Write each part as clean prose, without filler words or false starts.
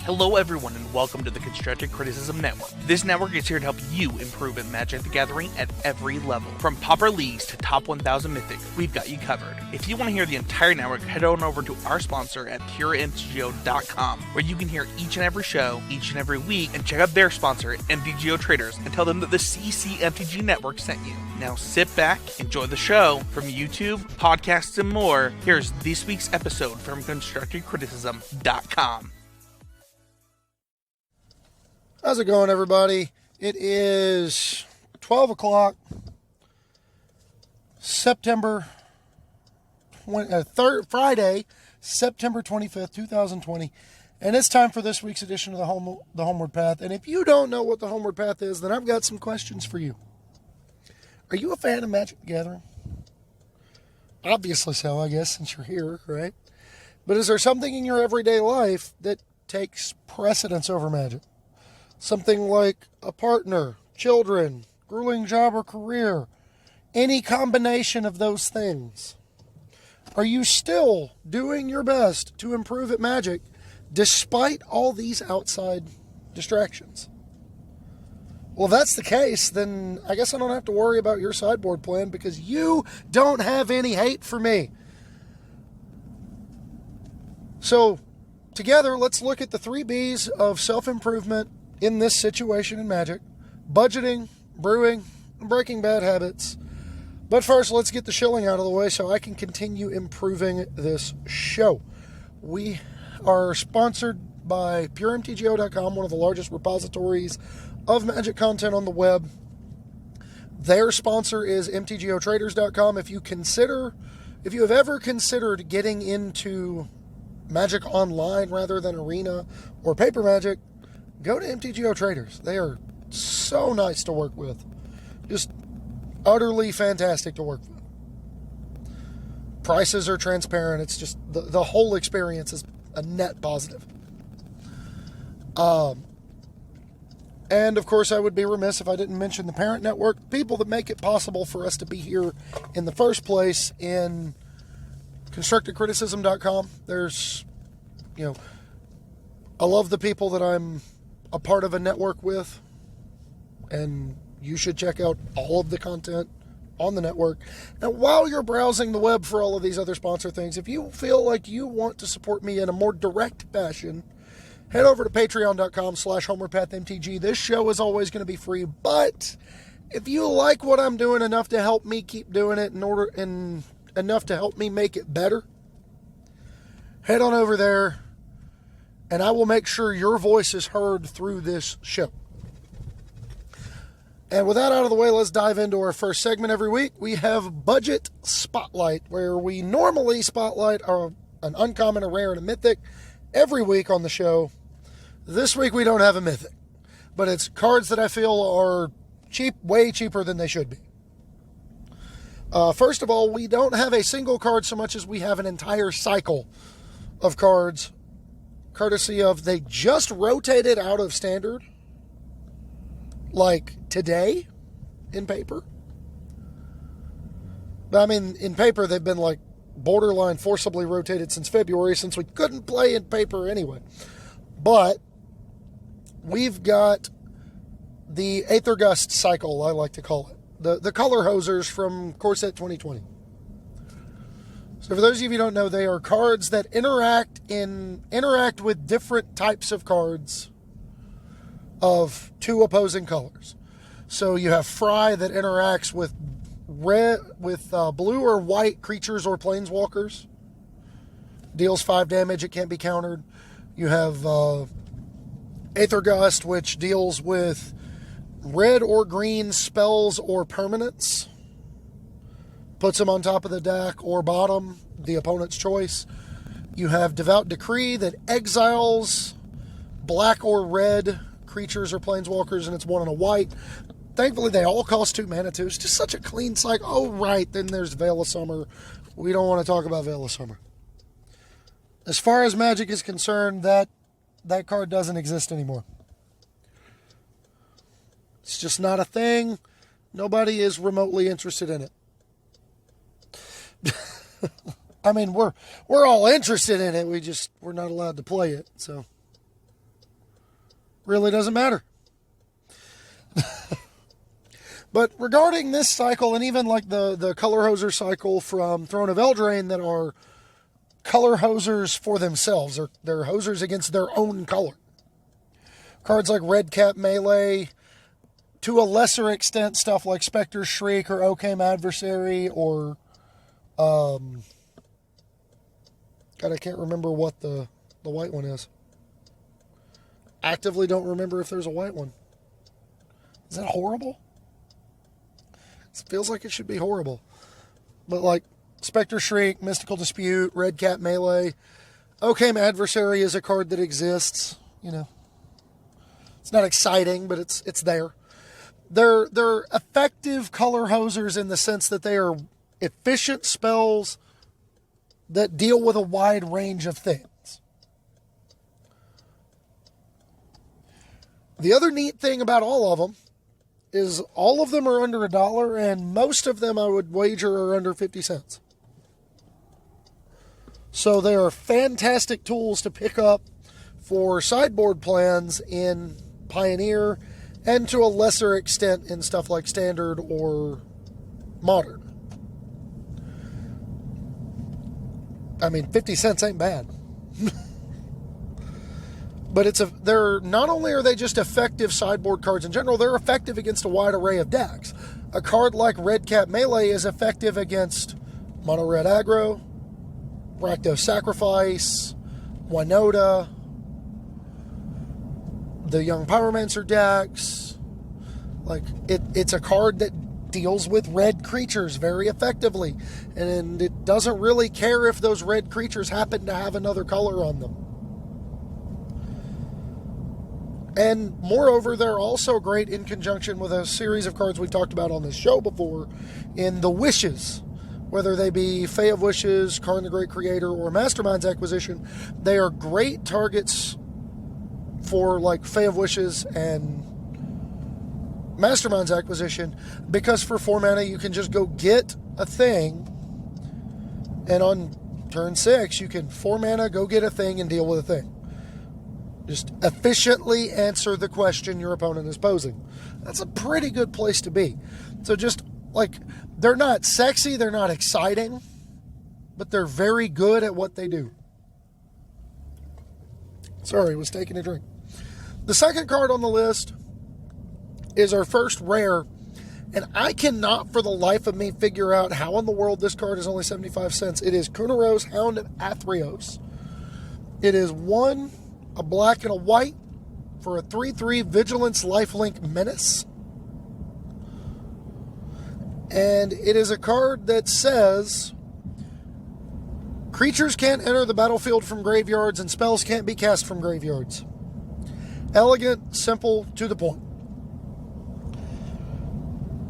Hello everyone and welcome to the Constructive Criticism Network. This network is here to help you improve at Magic the Gathering at every level. From Pauper Leagues to Top 1000 Mythic, we've got you covered. If you want to hear the entire network, head on over to our sponsor at pureMTGO.com, where you can hear each and every show, each and every week, and check out their sponsor, MTGO Traders, and tell them that the CCMTG Network sent you. Now sit back, enjoy the show. From YouTube, podcasts, and more, here's this week's episode from ConstructiveCriticism.com. How's it going, everybody? It is 12 o'clock, Friday, September 25th, 2020, and it's time for this week's edition of the Homeward Path. And if you don't know what the Homeward Path is, then I've got some questions for you. Are you a fan of Magic the Gathering? Obviously so, I guess, since you're here, right? But is there something in your everyday life that takes precedence over Magic? Something like a partner, children, grueling job or career, any combination of those things. Are you still doing your best to improve at Magic despite all these outside distractions? Well, if that's the case, then I guess I don't have to worry about your sideboard plan because you don't have any hate for me. So, together, let's look at the 3 B's of self-improvement in this situation in Magic: budgeting, brewing, and breaking bad habits. But first, let's get the shilling out of the way so I can continue improving this show. We are sponsored by PureMTGO.com, one of the largest repositories of Magic content on the web. Their sponsor is MTGOtraders.com. If you have ever considered getting into Magic Online rather than Arena or Paper Magic, go to MTGO Traders. They are so nice to work with. Just utterly fantastic to work with. Prices are transparent. It's just the whole experience is a net positive. And of course, I would be remiss if I didn't mention the parent network, people that make it possible for us to be here in the first place in ConstructiveCriticism.com. There's, I love the people that I'm a part of a network with, and you should check out all of the content on the network. And while you're browsing the web for all of these other sponsor things, if you feel like you want to support me in a more direct fashion, head over to patreon.com/HomewardPathMTG. This show is always going to be free, but if you like what I'm doing enough to help me keep doing it and enough to help me make it better, head on over there, and I will make sure your voice is heard through this show. And with that out of the way, let's dive into our first segment every week. We have Budget Spotlight, where we normally spotlight an uncommon, a rare, and a mythic every week on the show. This week we don't have a mythic, but it's cards that I feel are cheap, way cheaper than they should be. First of all, we don't have a single card so much as we have an entire cycle of cards, courtesy of they just rotated out of Standard, like today, in Paper. But I mean, in Paper, they've been like borderline forcibly rotated since February, since we couldn't play in Paper anyway. But we've got the Aethergust cycle, I like to call it. The color hosers from Core Set 2020. So for those of you who don't know, they are cards that interact with different types of cards of 2 opposing colors. So you have Fry that interacts with blue or white creatures or planeswalkers. Deals 5 damage, it can't be countered. You have Aethergust, which deals with red or green spells or permanents. Puts them on top of the deck or bottom, the opponent's choice. You have Devout Decree that exiles black or red creatures or planeswalkers, and it's 1 and a white. Thankfully, they all cost 2 mana, too. It's just such a clean cycle. Oh, right, then there's Veil of Summer. We don't want to talk about Veil of Summer. As far as Magic is concerned, that card doesn't exist anymore. It's just not a thing. Nobody is remotely interested in it. I mean, we're all interested in it. We're not allowed to play it. So really doesn't matter. But regarding this cycle, and even like the color hoser cycle from Throne of Eldraine that are color hosers for themselves, or they're hosers against their own color. Cards like Red Cap Melee, to a lesser extent, stuff like Spectre's Shriek or Okame Adversary, or God, I can't remember what the white one is. Actively don't remember if there's a white one. Is that horrible? It feels like it should be horrible. But like Spectre's Shriek, Mystical Dispute, Red Cap Melee, Okame Adversary is a card that exists. You know, it's not exciting, but it's there. They're effective color hosers in the sense that they are efficient spells that deal with a wide range of things. The other neat thing about all of them is all of them are under $1, and most of them I would wager are under 50 cents. So they are fantastic tools to pick up for sideboard plans in Pioneer, and to a lesser extent in stuff like Standard or Modern. I mean, 50 cents ain't bad. But they're not only are they just effective sideboard cards in general, they're effective against a wide array of decks. A card like Red Cap Melee is effective against Mono Red Aggro, Rakdos Sacrifice, Winota, the Young Pyromancer decks. Like, it's a card that deals with red creatures very effectively, and it doesn't really care if those red creatures happen to have another color on them. And moreover, they're also great in conjunction with a series of cards we've talked about on this show before in the Wishes. Whether they be Fae of Wishes, Karn the Great Creator, or Mastermind's Acquisition, they are great targets for like Fae of Wishes and Mastermind's Acquisition, because for 4 mana you can just go get a thing, and on turn 6 you can 4 mana, go get a thing, and deal with a thing. Just efficiently answer the question your opponent is posing. That's a pretty good place to be. So just like, they're not sexy, they're not exciting, but they're very good at what they do. Sorry, I was taking a drink. The second card on the list is our first rare, and I cannot for the life of me figure out how in the world this card is only 75 cents. It is Kunaro's Hound of Athreos. It is a black and a white for a 3/3 Vigilance Lifelink Menace. And it is a card that says creatures can't enter the battlefield from graveyards and spells can't be cast from graveyards. Elegant, simple, to the point.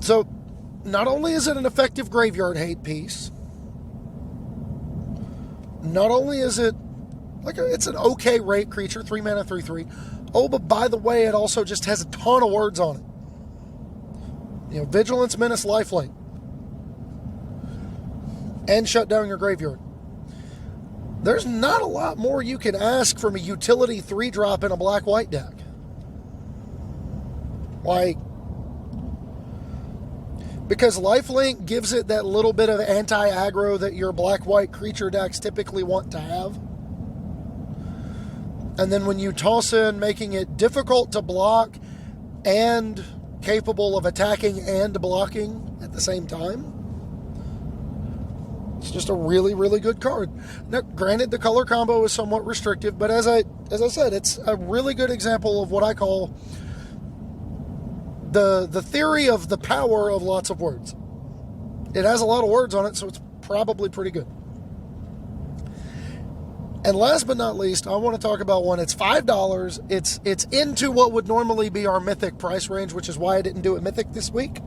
So, not only is it an effective graveyard hate piece, not only is it it's an okay rate creature, 3 mana, 3/3. Oh, but by the way, it also just has a ton of words on it. You know, Vigilance, Menace, Lifelink. And shut down your graveyard. There's not a lot more you can ask from a utility 3-drop in a black-white deck. Like, because Lifelink gives it that little bit of anti-aggro that your black-white creature decks typically want to have. And then when you toss in making it difficult to block and capable of attacking and blocking at the same time, it's just a really, really good card. Now, granted, the color combo is somewhat restrictive, but as I said, it's a really good example of what I call the theory of the power of lots of words. It has a lot of words on it, so it's probably pretty good. And last but not least, I want to talk about one. It's $5. It's into what would normally be our Mythic price range, which is why I didn't do it Mythic this week.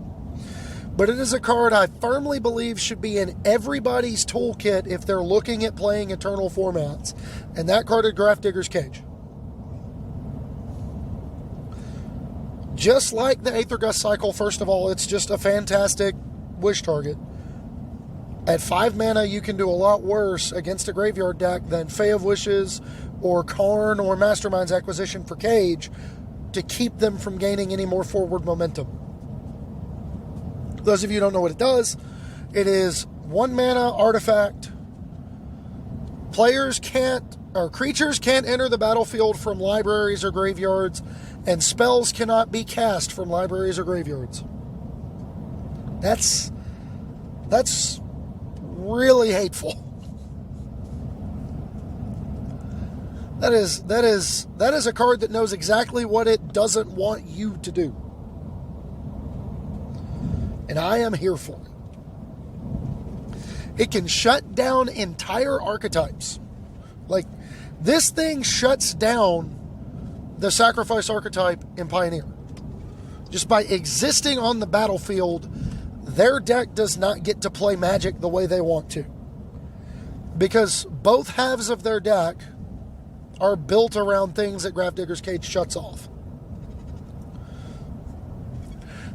But it is a card I firmly believe should be in everybody's toolkit if they're looking at playing Eternal formats. And that card is Grafdigger's Cage. Just like the Aether Gust cycle, first of all, it's just a fantastic wish target. At 5 mana, you can do a lot worse against a graveyard deck than Fae of Wishes or Karn or Mastermind's Acquisition for Cage to keep them from gaining any more forward momentum. Those of you who don't know what it does, it is 1 mana artifact. Creatures can't enter the battlefield from libraries or graveyards, and spells cannot be cast from libraries or graveyards. That's really hateful. That is a card that knows exactly what it doesn't want you to do. And I am here for it. It can shut down entire archetypes. Like, this thing shuts down the sacrifice archetype in Pioneer. Just by existing on the battlefield, their deck does not get to play Magic the way they want to. Because both halves of their deck are built around things that Grafdigger's Cage shuts off.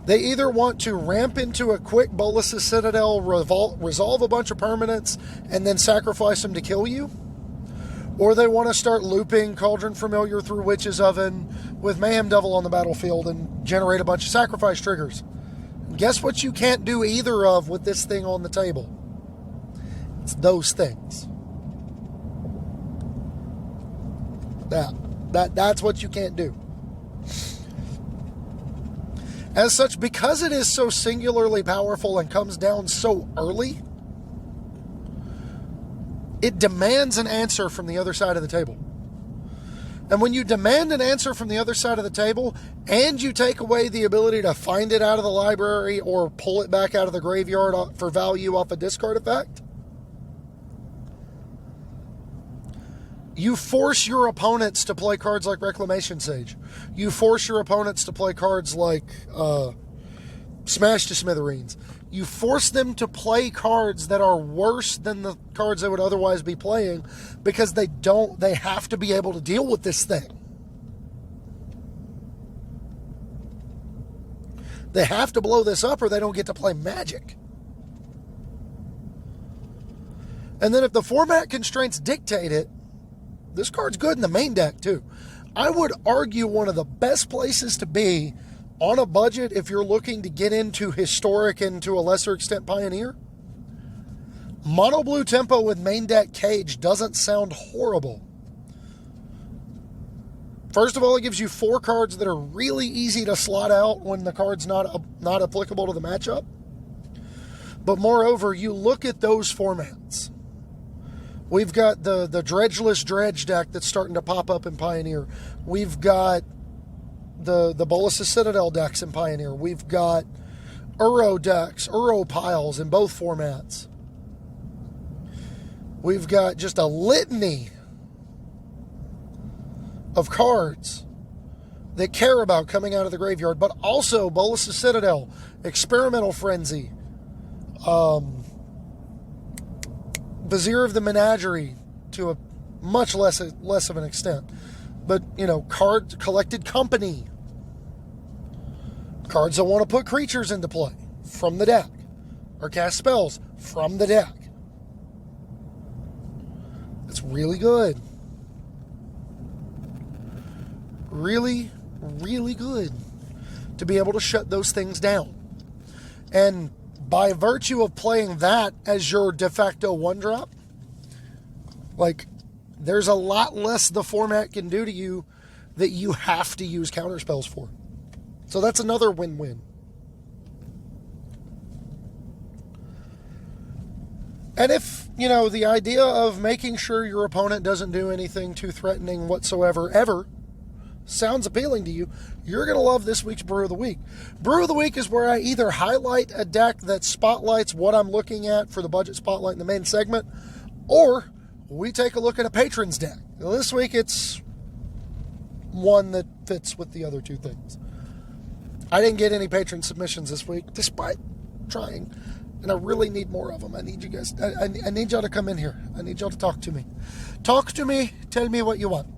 They either want to ramp into a quick Bolas's Citadel, resolve a bunch of permanents, and then sacrifice them to kill you. Or they want to start looping Cauldron Familiar through Witch's Oven with Mayhem Devil on the battlefield and generate a bunch of sacrifice triggers. Guess what you can't do either of with this thing on the table? It's those things. That's what you can't do. As such, because it is so singularly powerful and comes down so early, it demands an answer from the other side of the table. And when you demand an answer from the other side of the table, and you take away the ability to find it out of the library or pull it back out of the graveyard for value off a discard effect, you force your opponents to play cards like Reclamation Sage. You force your opponents to play cards like Smash to Smithereens. You force them to play cards that are worse than the cards they would otherwise be playing because they have to be able to deal with this thing. They have to blow this up or they don't get to play Magic. And then if the format constraints dictate it, this card's good in the main deck too. I would argue one of the best places to be on a budget if you're looking to get into Historic and to a lesser extent Pioneer. Mono blue tempo with main deck Cage doesn't sound horrible. First of all, it gives you 4 cards that are really easy to slot out when the card's not applicable to the matchup. But moreover, you look at those formats. We've got the Dredgeless Dredge deck that's starting to pop up in Pioneer. We've got the Bolas's Citadel decks in Pioneer. We've got Uro decks, Uro piles in both formats. We've got just a litany of cards that care about coming out of the graveyard, but also Bolas's Citadel, Experimental Frenzy, Vizier of the Menagerie to a much less of an extent. But, card collected company. Cards that want to put creatures into play from the deck. Or cast spells from the deck. It's really good. Really, really good to be able to shut those things down. And by virtue of playing that as your de facto 1-drop, there's a lot less the format can do to you that you have to use counterspells for. So that's another win-win. And if, the idea of making sure your opponent doesn't do anything too threatening whatsoever, ever, sounds appealing to you, you're going to love this week's Brew of the Week. Brew of the Week is where I either highlight a deck that spotlights what I'm looking at for the budget spotlight in the main segment, or we take a look at a patron's deck. Now, this week it's one that fits with the other two things. I didn't get any patron submissions this week, despite trying, and I really need more of them. I need you guys, I need y'all to come in here. I need y'all to talk to me. Talk to me, tell me what you want.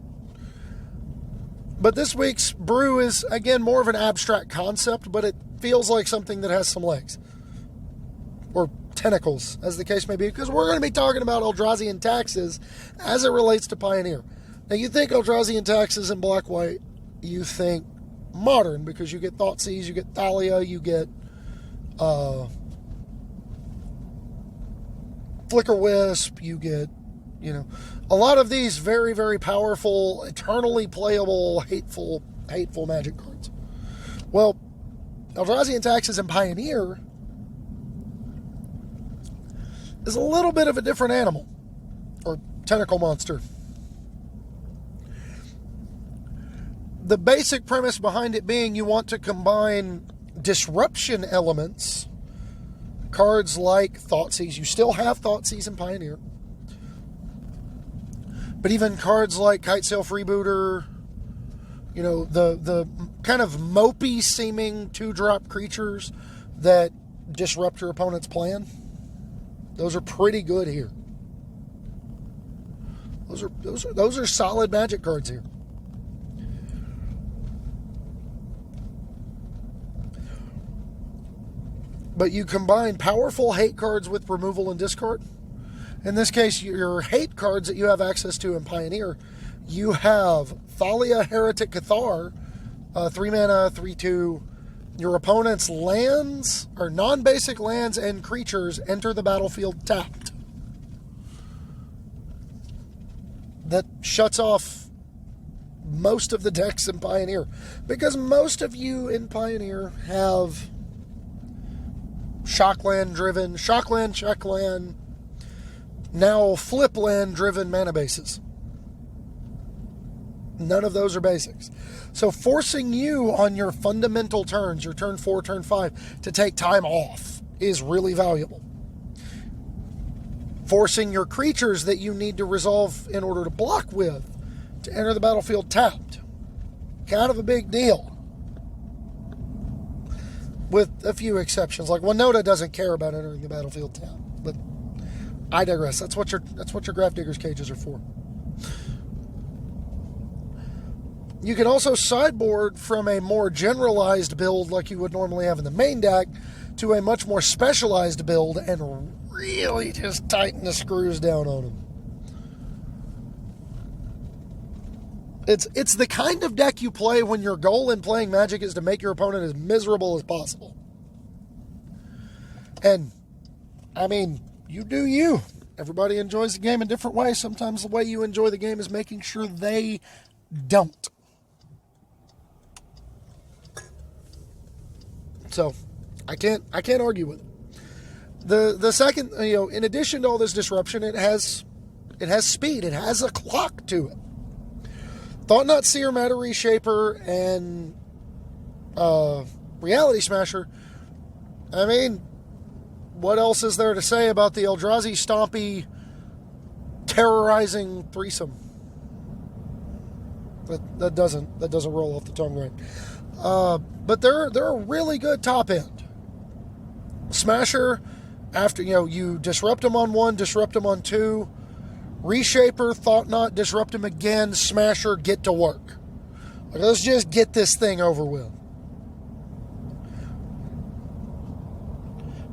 But this week's brew is, again, more of an abstract concept, but it feels like something that has some legs. Or tentacles, as the case may be, because we're going to be talking about Eldrazi taxes as it relates to Pioneer. Now, you think Eldrazi taxes in black-white, you think modern, because you get Thoughtseize, you get Thalia, you get Flicker Wisp, you get, a lot of these very, very powerful, eternally playable, hateful Magic cards. Well, Eldrazi and Taxes and Pioneer is a little bit of a different animal, or tentacle monster. The basic premise behind it being you want to combine disruption elements, cards like Thoughtseize. You still have Thoughtseize and Pioneer, but even cards like Kitesail Freebooter, the kind of mopey seeming 2-drop creatures that disrupt your opponent's plan. Those are pretty good here. Those are solid Magic cards here. But you combine powerful hate cards with removal and discard. In this case, your hate cards that you have access to in Pioneer, you have Thalia, Heretic Cathar, 3 mana, 3/2. Your opponent's lands, or non-basic lands and creatures, enter the battlefield tapped. That shuts off most of the decks in Pioneer, because most of you in Pioneer have Shockland driven, Shockland, Checkland, now Flipland driven mana bases. None of those are basics. So forcing you on your fundamental turns, your turn 4, turn 5, to take time off is really valuable. Forcing your creatures that you need to resolve in order to block with to enter the battlefield tapped. Kind of a big deal. With a few exceptions. Like Winota doesn't care about entering the battlefield tapped. But I digress. That's what your Grafdigger's cages are for. You can also sideboard from a more generalized build like you would normally have in the main deck to a much more specialized build and really just tighten the screws down on them. It's the kind of deck you play when your goal in playing Magic is to make your opponent as miserable as possible. And, I mean, you do you. Everybody enjoys the game in different ways. Sometimes the way you enjoy the game is making sure they don't. So, I can't argue with it. The second, in addition to all this disruption, it has speed. It has a clock to it. Thought Not Seer, Matter Reshaper, and Reality Smasher. I mean, what else is there to say about the Eldrazi Stompy terrorizing threesome? That doesn't roll off the tongue right. But they're a really good top end. Smasher, after you disrupt them on 1, disrupt them on 2. Reshaper, Thought Not, disrupt him again. Smasher, get to work. Let's just get this thing over with.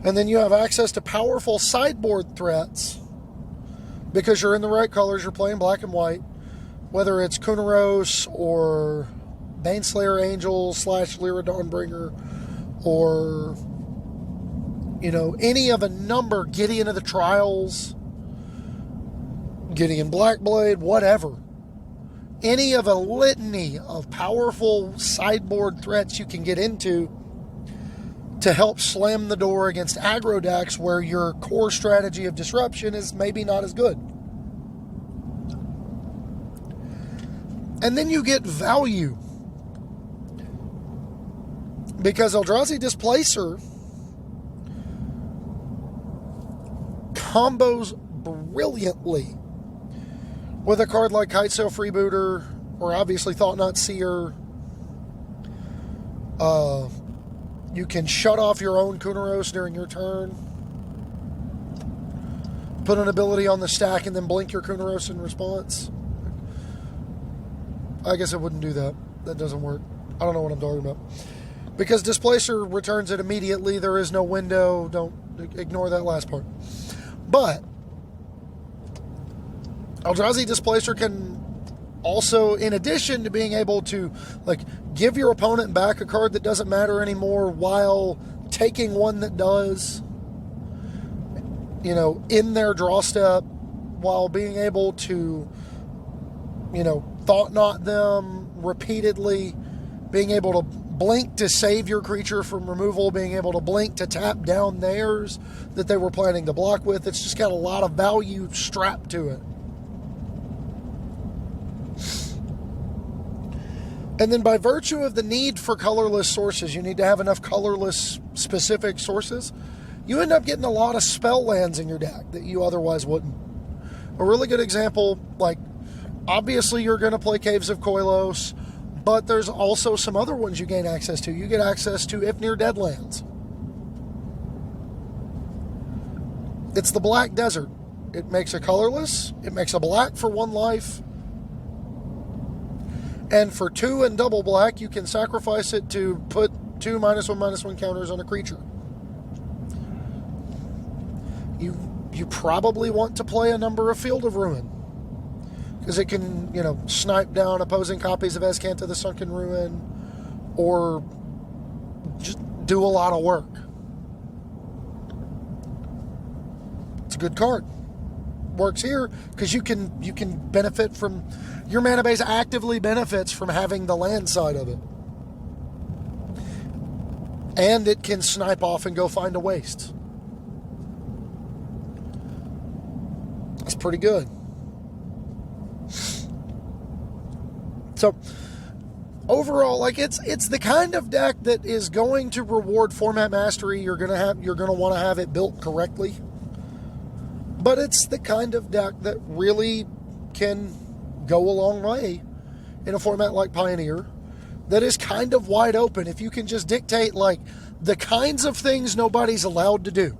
And then you have access to powerful sideboard threats because you're in the right colors. You're playing black and white. Whether it's Kunaros or Baneslayer Angel / Lyra Dawnbringer or, any of a number, Gideon of the Trials, Gideon Blackblade, whatever. Any of a litany of powerful sideboard threats you can get into to help slam the door against aggro decks where your core strategy of disruption is maybe not as good. And then you get value. Because Eldrazi Displacer combos brilliantly with a card like Kitesail Freebooter, or obviously Thought Not Seer. You can shut off your own Kunaros during your turn. Put an ability on the stack and then blink your Kunaros in response. I guess it wouldn't do that. That doesn't work. I don't know what I'm talking about. Because Displacer returns it immediately. There is no window. Don't ignore that last part. But Eldrazi Displacer can Also, in addition to being able to like give your opponent back a card that doesn't matter anymore while taking one that does, you know, in their draw step, while being able to, you know, thought knot them repeatedly, being able to blink to save your creature from removal, being able to blink to tap down theirs that they were planning to block with. It's just got a lot of value strapped to it. And then by virtue of the need for colorless sources, you need to have enough colorless specific sources, you end up getting a lot of spell lands in your deck that you otherwise wouldn't. A really good example, like, obviously you're going to play Caves of Koilos, but there's also some other ones you gain access to. You get access to If Near Dead lands. It's the Black Desert. It makes a colorless, it makes a black for 1 life, and for 2 and double black, you can sacrifice it to put 2 -1/-1 counters on a creature. You probably want to play a number of Field of Ruin, because it can, you know, snipe down opposing copies of Escant of the Sunken Ruin, or just do a lot of work. It's a good card. Works here because you can benefit from, your mana base actively benefits from having the land side of it, and it can snipe off and go find a waste. That's pretty good. So overall, like, it's the kind of deck that is going to reward format mastery. You're gonna want to have it built correctly. But it's the kind of deck that really can go a long way in a format like Pioneer that is kind of wide open. If you can just dictate, like, the kinds of things nobody's allowed to do.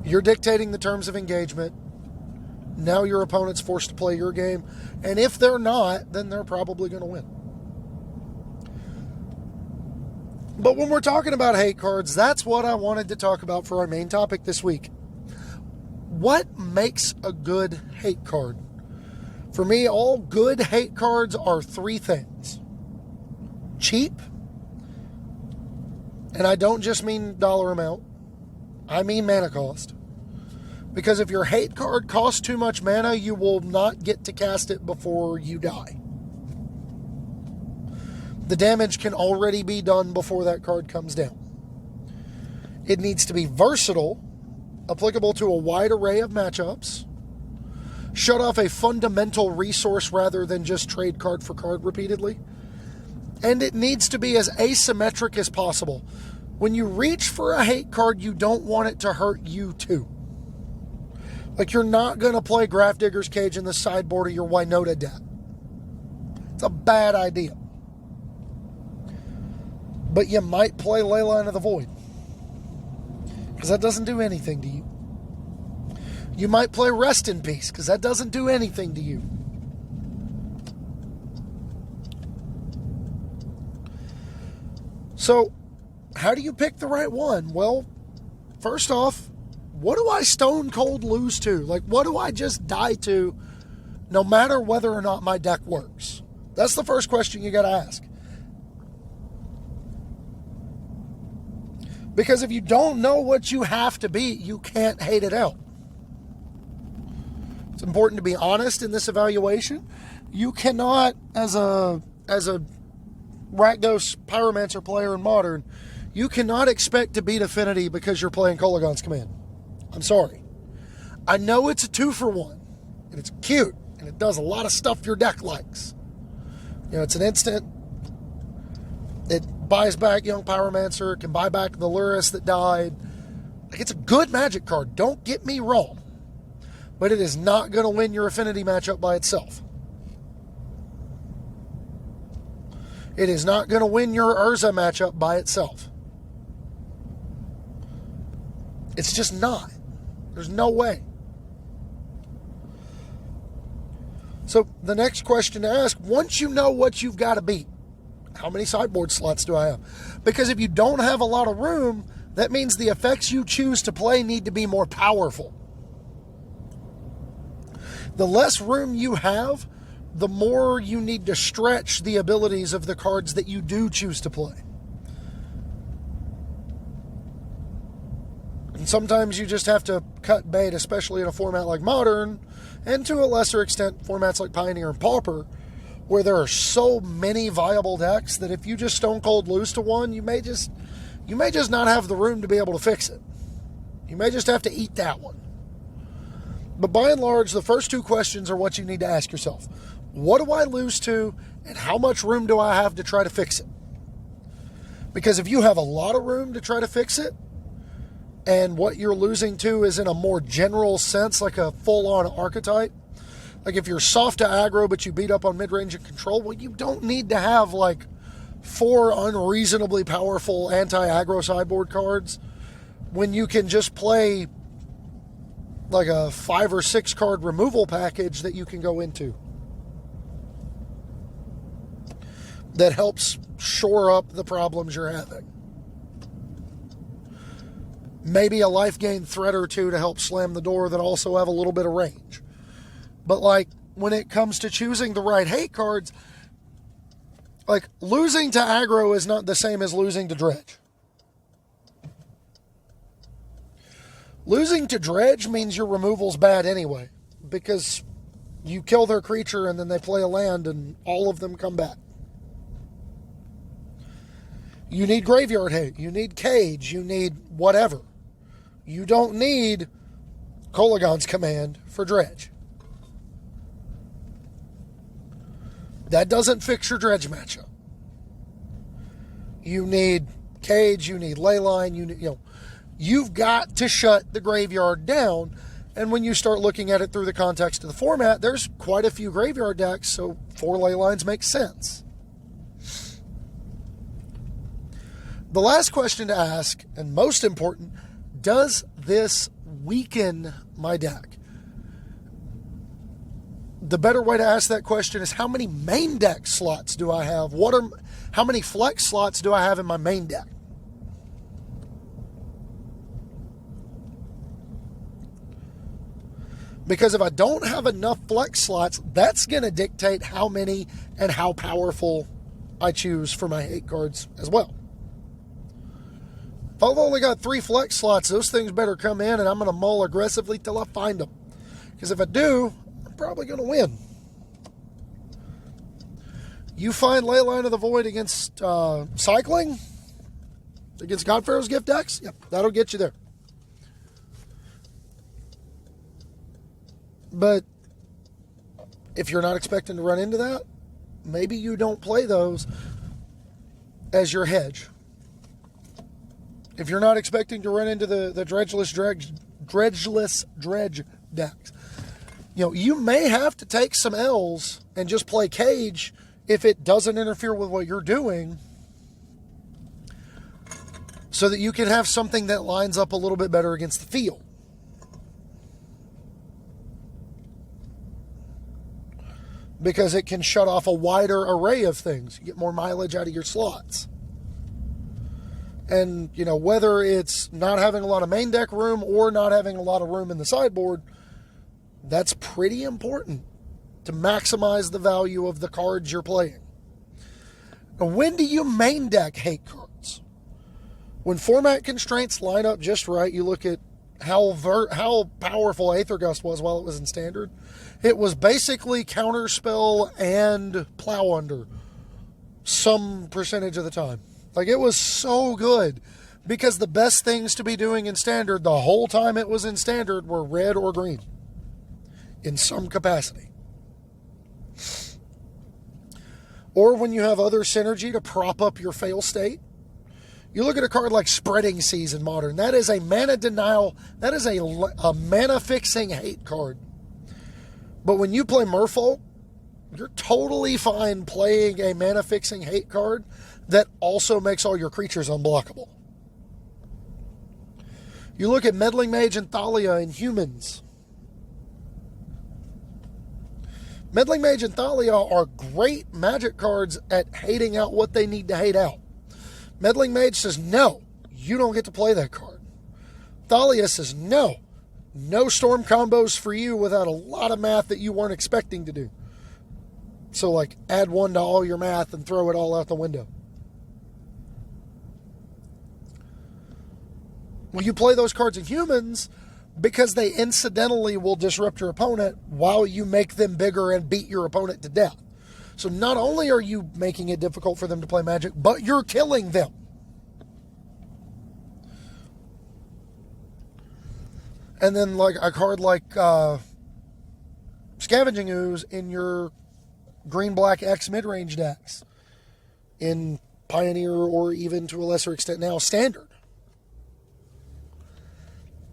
You're dictating the terms of engagement. Now your opponent's forced to play your game. And if they're not, then they're probably going to win. But when we're talking about hate cards, that's what I wanted to talk about for our main topic this week. What makes a good hate card? For me, all good hate cards are 3 things. Cheap, and I don't just mean dollar amount, I mean mana cost. Because if your hate card costs too much mana, you will not get to cast it before you die. The damage can already be done before that card comes down. It needs to be versatile, applicable to a wide array of matchups, shut off a fundamental resource rather than just trade card for card repeatedly, and it needs to be as asymmetric as possible. When you reach for a hate card, you don't want it to hurt you too. Like, you're not going to play Grafdigger's Cage in the sideboard of your Winota deck. It's a bad idea. But you might play Leyline of the Void, because that doesn't do anything to you. You might play Rest in Peace, because that doesn't do anything to you. So, how do you pick the right one? Well, first off, what do I stone cold lose to? Like, what do I just die to, no matter whether or not my deck works? That's the first question you got to ask. Because if you don't know what you have to beat, you can't hate it out. It's important to be honest in this evaluation. You cannot, as a Rakdos Pyromancer player in Modern, you cannot expect to beat Affinity because you're playing Kolaghan's Command. I'm sorry. I know it's a 2-for-1, and it's cute, and it does a lot of stuff your deck likes. You know, it's an instant. It buys back Young Pyromancer, can buy back the Lurrus that died. Like, it's a good Magic card, don't get me wrong. But it is not going to win your Affinity matchup by itself. It is not going to win your Urza matchup by itself. It's just not. There's no way. So the next question to ask, once you know what you've got to beat, how many sideboard slots do I have? Because if you don't have a lot of room, that means the effects you choose to play need to be more powerful. The less room you have, the more you need to stretch the abilities of the cards that you do choose to play. And sometimes you just have to cut bait, especially in a format like Modern, and to a lesser extent, formats like Pioneer and Pauper, where there are so many viable decks that if you just stone cold lose to one, you may just not have the room to be able to fix it. You may just have to eat that one. But by and large, the first two questions are what you need to ask yourself. What do I lose to, and how much room do I have to try to fix it? Because if you have a lot of room to try to fix it, and what you're losing to is in a more general sense, like a full-on archetype, like if you're soft to aggro but you beat up on mid-range and control, well, you don't need to have like 4 unreasonably powerful anti-aggro sideboard cards when you can just play like a 5 or 6 card removal package that you can go into that helps shore up the problems you're having. Maybe a life gain threat or two to help slam the door that also have a little bit of range. But like when it comes to choosing the right hate cards, like losing to aggro is not the same as losing to dredge. Losing to dredge means your removal's bad anyway, because you kill their creature and then they play a land and all of them come back. You need graveyard hate, you need cage, you need whatever. You don't need Kolagon's command for dredge. That doesn't fix your dredge matchup. You need cage, you need leyline, you've got to shut the graveyard down. And when you start looking at it through the context of the format, there's quite a few graveyard decks, so 4 leylines makes sense. The last question to ask, and most important, does this weaken my deck? The better way to ask that question is, how many main deck slots do I have? How many flex slots do I have in my main deck? Because if I don't have enough flex slots, that's going to dictate how many and how powerful I choose for my hate cards as well. If I've only got 3 flex slots, those things better come in and I'm going to mull aggressively till I find them. Because if I do, I'm probably going to win. You find Leyline of the Void against Cycling? Against Godpharaoh's Gift decks? Yep, that'll get you there. But if you're not expecting to run into that, maybe you don't play those as your hedge. If you're not expecting to run into the dredgeless dredge decks, you may have to take some L's and just play cage if it doesn't interfere with what you're doing, so that you can have something that lines up a little bit better against the field. Because it can shut off a wider array of things. You get more mileage out of your slots. And, whether it's not having a lot of main deck room or not having a lot of room in the sideboard, that's pretty important to maximize the value of the cards you're playing. Now, when do you main deck hate cards? When format constraints line up just right, you look at how powerful Aether Gust was while it was in Standard. It was basically Counterspell and Plow Under some percentage of the time. Like, it was so good, because the best things to be doing in Standard the whole time it was in Standard were red or green in some capacity. Or when you have other synergy to prop up your fail state. You look at a card like Spreading Seas in Modern. That is a mana denial. That is a mana fixing hate card. But when you play Merfolk, you're totally fine playing a mana fixing hate card that also makes all your creatures unblockable. You look at Meddling Mage and Thalia in Humans. Meddling Mage and Thalia are great Magic cards at hating out what they need to hate out. Meddling Mage says, no, you don't get to play that card. Thalia says, no storm combos for you without a lot of math that you weren't expecting to do. So, like, add 1 to all your math and throw it all out the window. Well, you play those cards in humans because they incidentally will disrupt your opponent while you make them bigger and beat your opponent to death. So not only are you making it difficult for them to play Magic, but you're killing them. And then like a card like Scavenging Ooze in your green-black X mid-range decks in Pioneer, or even to a lesser extent now Standard.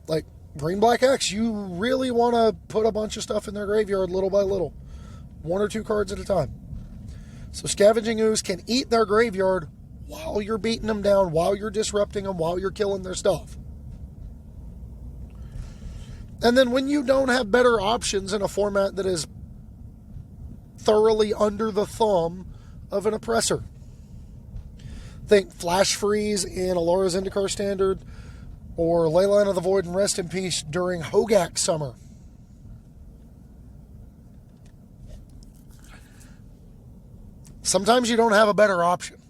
Like green-black X, you really want to put a bunch of stuff in their graveyard little by little. 1 or 2 cards at a time. So Scavenging Ooze can eat their graveyard while you're beating them down, while you're disrupting them, while you're killing their stuff. And then when you don't have better options in a format that is thoroughly under the thumb of an oppressor. Think Flash Freeze in Alora Zendikar Standard, or Leyline of the Void and Rest in Peace during Hogak Summer. Sometimes you don't have a better option.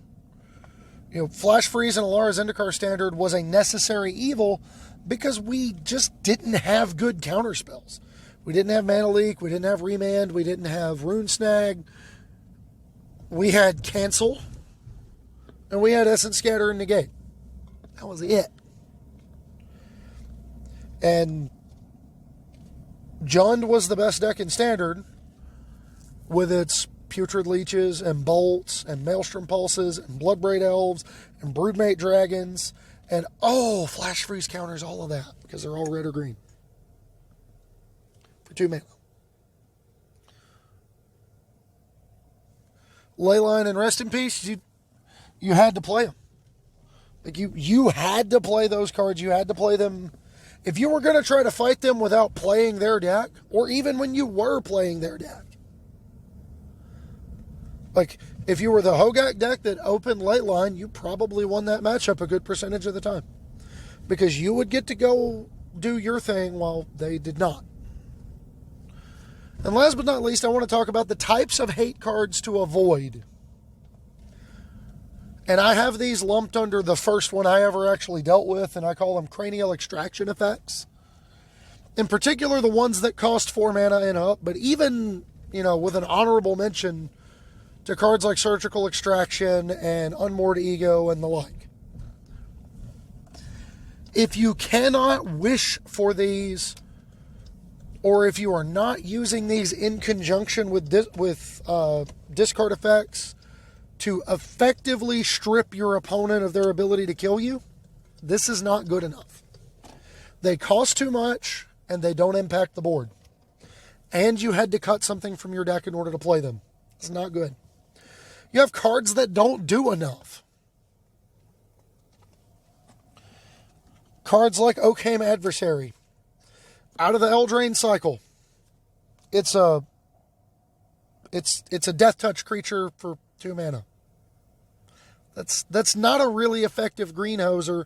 You know, Flash Freeze in Alora Zendikar Standard was a necessary evil because we just didn't have good counterspells. We didn't have Mana Leak, we didn't have Remand, we didn't have Rune Snag. We had Cancel, and we had Essence Scatter and Negate. That was it. And Jund was the best deck in Standard with its Putrid Leeches and Bolts and Maelstrom Pulses and Bloodbraid Elves and Broodmate Dragons and Flash Freeze counters all of that because they're all red or green for 2 mana. Leyline and Rest in Peace, you had to play them. Like you had to play those cards. You had to play them. If you were going to try to fight them without playing their deck, or even when you were playing their deck. Like, if you were the Hogak deck that opened Leyline, you probably won that matchup a good percentage of the time. Because you would get to go do your thing while they did not. And last but not least, I want to talk about the types of hate cards to avoid. And I have these lumped under the first one I ever actually dealt with, and I call them cranial extraction effects. In particular, the ones that cost 4 mana and up, but even, with an honorable mention to cards like Surgical Extraction and Unmoored Ego and the like. If you cannot wish for these, or if you are not using these in conjunction with discard effects to effectively strip your opponent of their ability to kill you, this is not good enough. They cost too much, and they don't impact the board. And you had to cut something from your deck in order to play them. It's not good. You have cards that don't do enough. Cards like Oakham Adversary. Out of the Eldraine cycle. It's a death touch creature for 2 mana. That's not a really effective greenhoser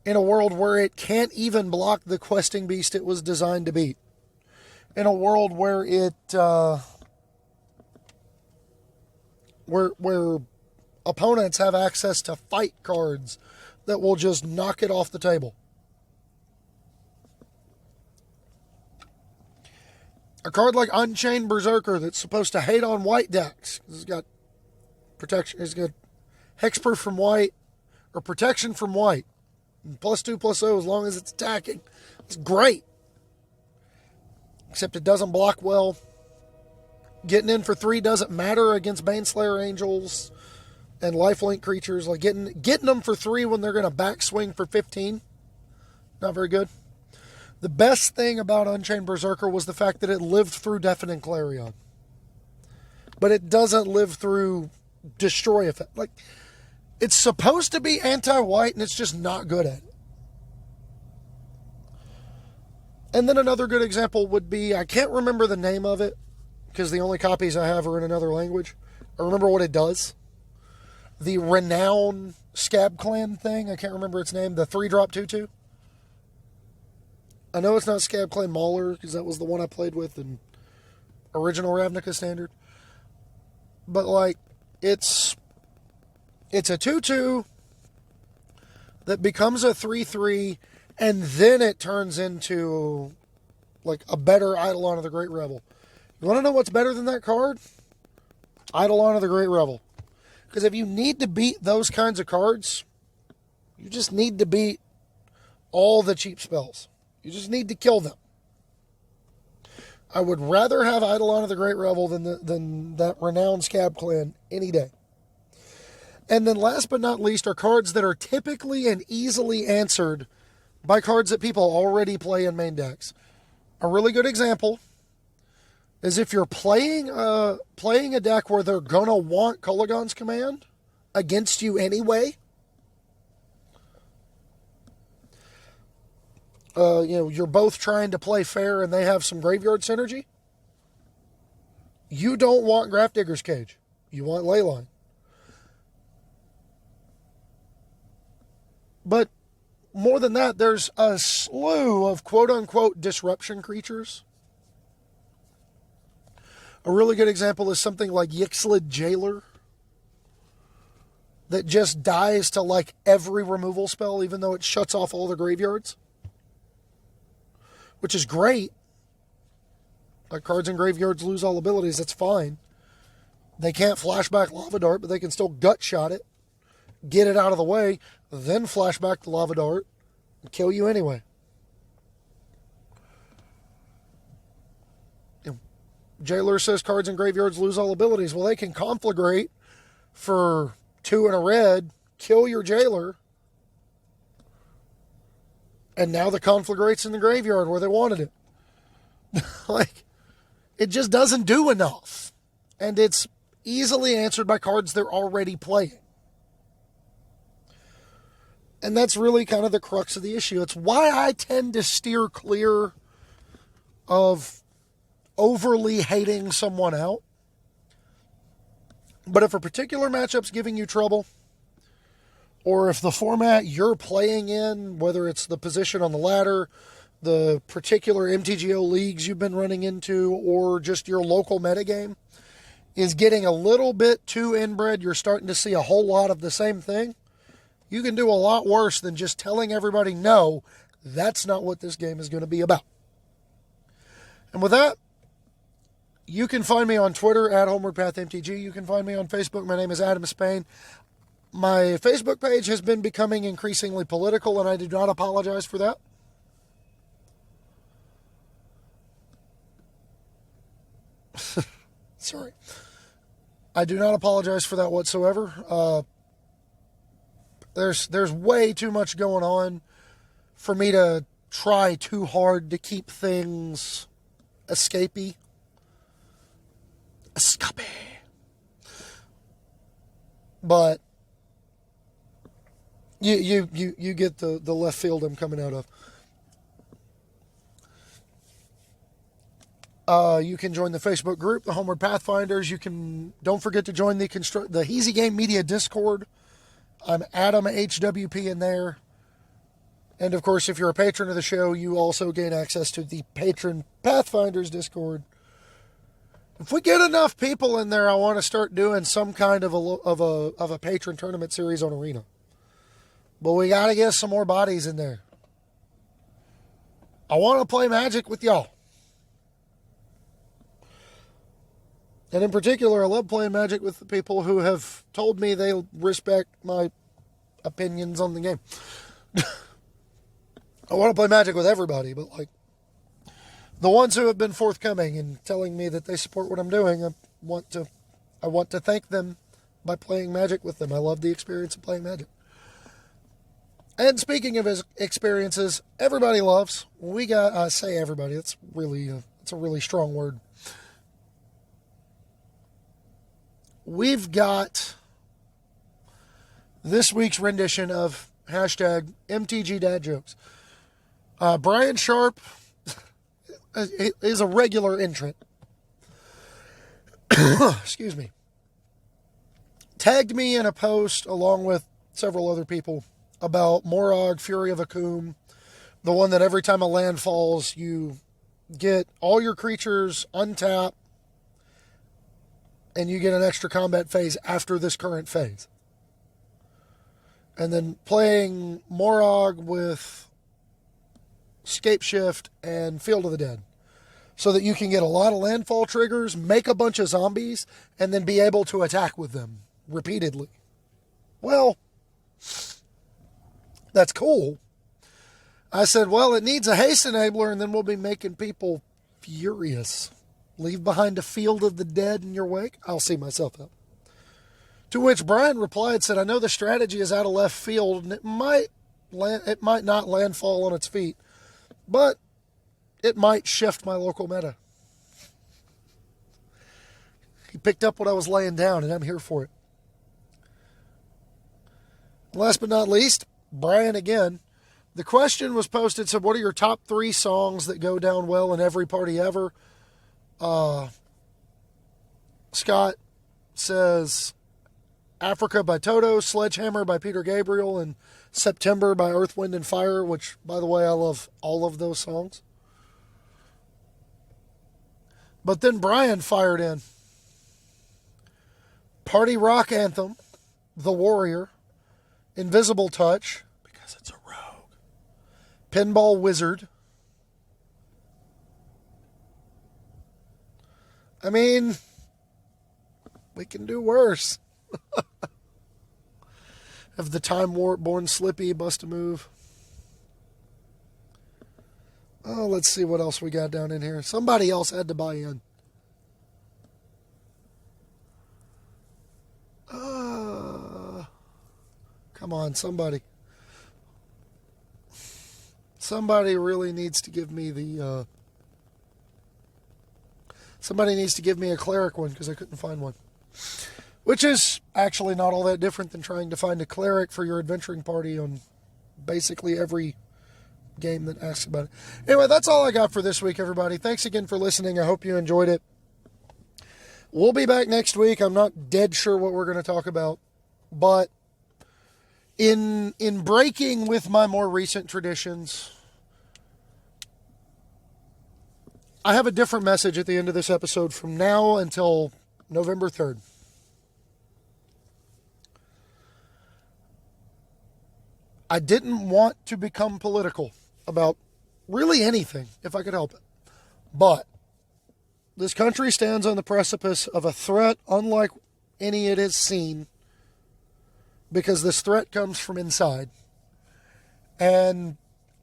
in a world where it can't even block the questing beast it was designed to beat. In a world where it where opponents have access to fight cards that will just knock it off the table. A card like Unchained Berserker that's supposed to hate on white decks. It's got protection. It's got hexproof from white, or protection from white. And +2/+0 as long as it's attacking. It's great. Except it doesn't block well. Getting in for 3 doesn't matter against Baneslayer Angels and lifelink creatures. Like getting them for 3 when they're going to backswing for 15. Not very good. The best thing about Unchained Berserker was the fact that it lived through Deafening Clarion. But it doesn't live through Destroy effect. Like, it's supposed to be anti-white, and it's just not good at it. And then another good example would be, I can't remember the name of it, because the only copies I have are in another language. I remember what it does. The Renown Scab Clan thing, I can't remember its name, the 3-drop 2/2. I know it's not Scab Clan Mauler, because that was the one I played with in original Ravnica Standard. but like it's a 2/2 that becomes a 3/3, and then it turns into like a better Eidolon of the Great Revel. You want to know what's better than that card? Eidolon of the Great Revel. Because if you need to beat those kinds of cards, you just need to beat all the cheap spells. You just need to kill them. I would rather have Eidolon of the Great Revel than that Renowned Scab Clan any day. And then last but not least are cards that are typically and easily answered by cards that people already play in main decks. A really good example is if you're playing a deck where they're going to want Kolaghan's Command against you anyway. You're both trying to play fair and they have some graveyard synergy. You don't want Grafdigger's Cage. You want Leyline. But more than that, there's a slew of quote-unquote disruption creatures. A really good example is something like Yixlid Jailer that just dies to like every removal spell, even though it shuts off all the graveyards. Which is great. Like cards in graveyards lose all abilities, that's fine. They can't flashback Lava Dart, but they can still gut shot it, get it out of the way, then flashback the Lava Dart, and kill you anyway. Jailer says cards in graveyards lose all abilities. Well, they can Conflagrate for 2 and a red, kill your Jailer, and now the Conflagrate's in the graveyard where they wanted it. Like, it just doesn't do enough. And it's easily answered by cards they're already playing. And that's really kind of the crux of the issue. It's why I tend to steer clear of overly hating someone out. But if a particular matchup's giving you trouble, or if the format you're playing in, whether it's the position on the ladder, the particular MTGO leagues you've been running into, or just your local metagame, is getting a little bit too inbred, you're starting to see a whole lot of the same thing, you can do a lot worse than just telling everybody, no, that's not what this game is going to be about. And with that, you can find me on Twitter at HomewardPathMTG. You can find me on Facebook. My name is Adam Spain. My Facebook page has been becoming increasingly political, and I do not apologize for that. Sorry. I do not apologize for that whatsoever. There's way too much going on for me to try too hard to keep things escapey. But you get the left field I'm coming out of. You can join the Facebook group, the Homeward Pathfinders. Don't forget to join the Easy Game Media Discord. I'm Adam HWP in there. And of course, if you're a patron of the show, you also gain access to the Patron Pathfinders Discord. If we get enough people in there, I want to start doing some kind of a patron tournament series on Arena. But we got to get some more bodies in there. I want to play Magic with y'all. And in particular, I love playing Magic with the people who have told me they respect my opinions on the game. I want to play Magic with everybody, but like the ones who have been forthcoming and telling me that they support what I'm doing, I want to thank them by playing Magic with them. I love the experience of playing Magic. And speaking of his experiences, everybody loves. We got, I say everybody, it's a really strong word. We've got this week's rendition of hashtag MTG Dad Jokes. Brian Sharp is a regular entrant. Excuse me. Tagged me in a post along with several other people about Morog, Fury of Akum, the one that every time a land falls, you get all your creatures untap, and you get an extra combat phase after this current phase. And then playing Morog with Scape Shift and Field of the Dead, so that you can get a lot of landfall triggers, make a bunch of zombies, and then be able to attack with them repeatedly. Well, that's cool. I said, well, it needs a haste enabler, and then we'll be making people furious. Leave behind a Field of the Dead in your wake? I'll see myself out. To which Brian replied, said, I know the strategy is out of left field, and it might not landfall on its feet, but it might shift my local meta. He picked up what I was laying down, and I'm here for it. Last but not least, Brian again. The question was posted, said, what are your top 3 songs that go down well in every party ever? Scott says Africa by Toto, Sledgehammer by Peter Gabriel, and September by Earth, Wind, and Fire, which, by the way, I love all of those songs. But then Brian fired in Party Rock Anthem, The Warrior, Invisible Touch, because it's a rogue, Pinball Wizard. I mean, we can do worse. Have the Time Warp, Born Slippy, Bust a Move. Oh, let's see what else we got down in here. Somebody else had to buy in. Come on, somebody. Somebody really needs to give me the... somebody needs to give me a cleric one, because I couldn't find one. Which is actually not all that different than trying to find a cleric for your adventuring party on basically every game that asks about it. Anyway, that's all I got for this week, everybody. Thanks again for listening. I hope you enjoyed it. We'll be back next week. I'm not dead sure what we're going to talk about, but in breaking with my more recent traditions, I have a different message at the end of this episode from now until November 3rd. I didn't want to become political about really anything, if I could help it. But this country stands on the precipice of a threat unlike any it has seen, because this threat comes from inside. And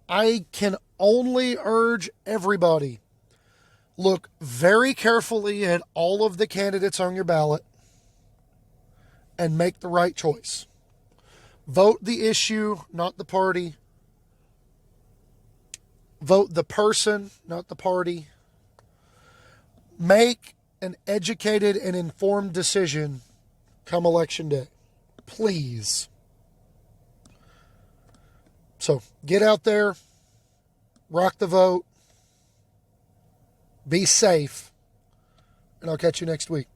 I can only urge everybody, look very carefully at all of the candidates on your ballot and make the right choice. Vote the issue, not the party. Vote the person, not the party. Make an educated and informed decision come election day. Please. So, get out there, rock the vote, be safe, and I'll catch you next week.